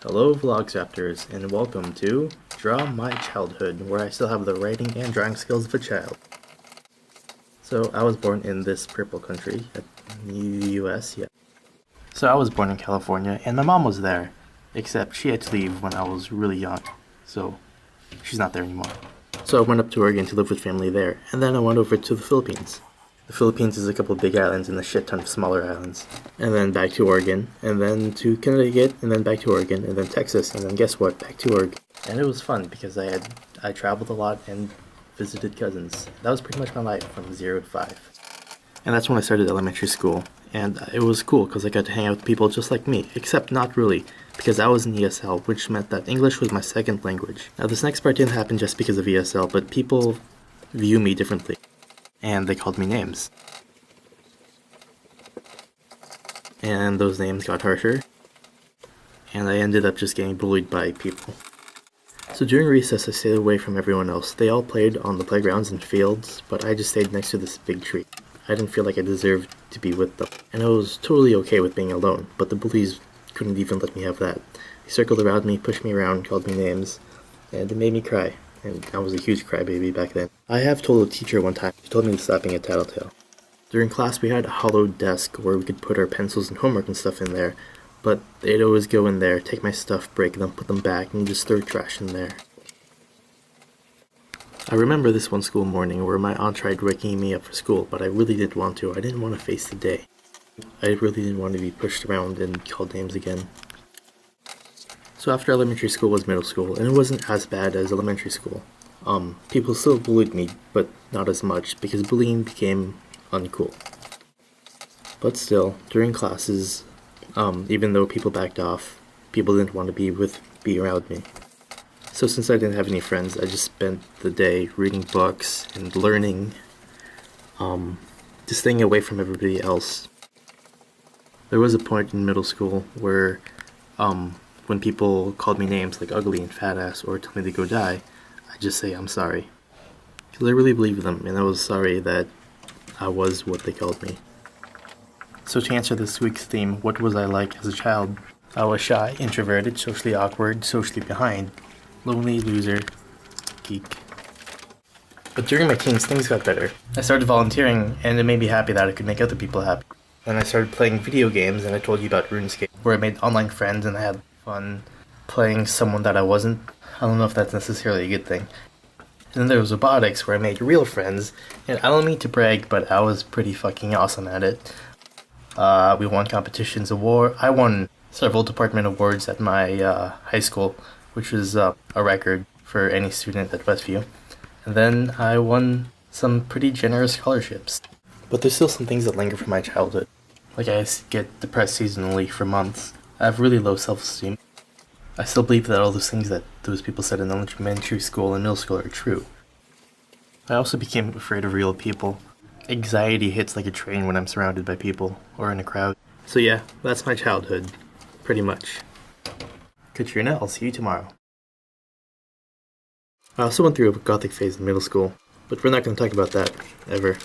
Hello Vlogsaptors, and welcome to Draw My Childhood, where I still have the writing and drawing skills of a child. So I was born in this purple country, in the US, yeah. So I was born in California, and my mom was there, except she had to leave when I was really young, so she's not there anymore. So I went up to Oregon to live with family there, and then I went over to the Philippines. The Philippines is a couple big islands and a shit ton of smaller islands. And then back to Oregon, and then to Connecticut, and then back to Oregon, and then Texas, and then guess what? Back to Oregon. And it was fun because I traveled a lot and visited cousins. That was pretty much my life from 0 to 5. And that's when I started elementary school. And it was cool because I got to hang out with people just like me, except not really, because I was in ESL, which meant that English was my second language. Now this next part didn't happen just because of ESL, but people view me differently. And they called me names. And those names got harsher. And I ended up just getting bullied by people. So during recess I stayed away from everyone else. They all played on the playgrounds and fields, but I just stayed next to this big tree. I didn't feel like I deserved to be with them. And I was totally okay with being alone, but the bullies couldn't even let me have that. They circled around me, pushed me around, called me names, and it made me cry. And I was a huge crybaby back then. I have told a teacher one time, she told me to stop being a tattletale. During class we had a hollowed desk where we could put our pencils and homework and stuff in there, but they'd always go in there, take my stuff, break them, put them back, and just throw trash in there. I remember this one school morning where my aunt tried waking me up for school, but I really didn't want to. I didn't want to face the day. I really didn't want to be pushed around and called names again. So after elementary school was middle school, and it wasn't as bad as elementary school. People still bullied me, but not as much, because bullying became uncool. But still, during classes, even though people backed off, people didn't want to be around me. So since I didn't have any friends, I just spent the day reading books and learning, just staying away from everybody else. There was a point in middle school where, when people called me names like ugly and fat ass or told me to go die, I just say I'm sorry. Because I really believed them, and I was sorry that I was what they called me. So to answer this week's theme, what was I like as a child? I was shy, introverted, socially awkward, socially behind, lonely, loser, geek. But during my teens, things got better. I started volunteering, and it made me happy that I could make other people happy. Then I started playing video games, and I told you about RuneScape, where I made online friends and I had fun playing someone that I wasn't. I don't know if that's necessarily a good thing. And then there was robotics, where I made real friends, and I don't mean to brag, but I was pretty fucking awesome at it. We won competitions, I won several department awards at my high school, which was a record for any student at Westview. And then I won some pretty generous scholarships. But there's still some things that linger from my childhood. Like I get depressed seasonally for months. I have really low self-esteem. I still believe that all those things that those people said in elementary school and middle school are true. I also became afraid of real people. Anxiety hits like a train when I'm surrounded by people, or in a crowd. So yeah, that's my childhood. Pretty much. Katrina, I'll see you tomorrow. I also went through a gothic phase in middle school, but we're not going to talk about that, ever.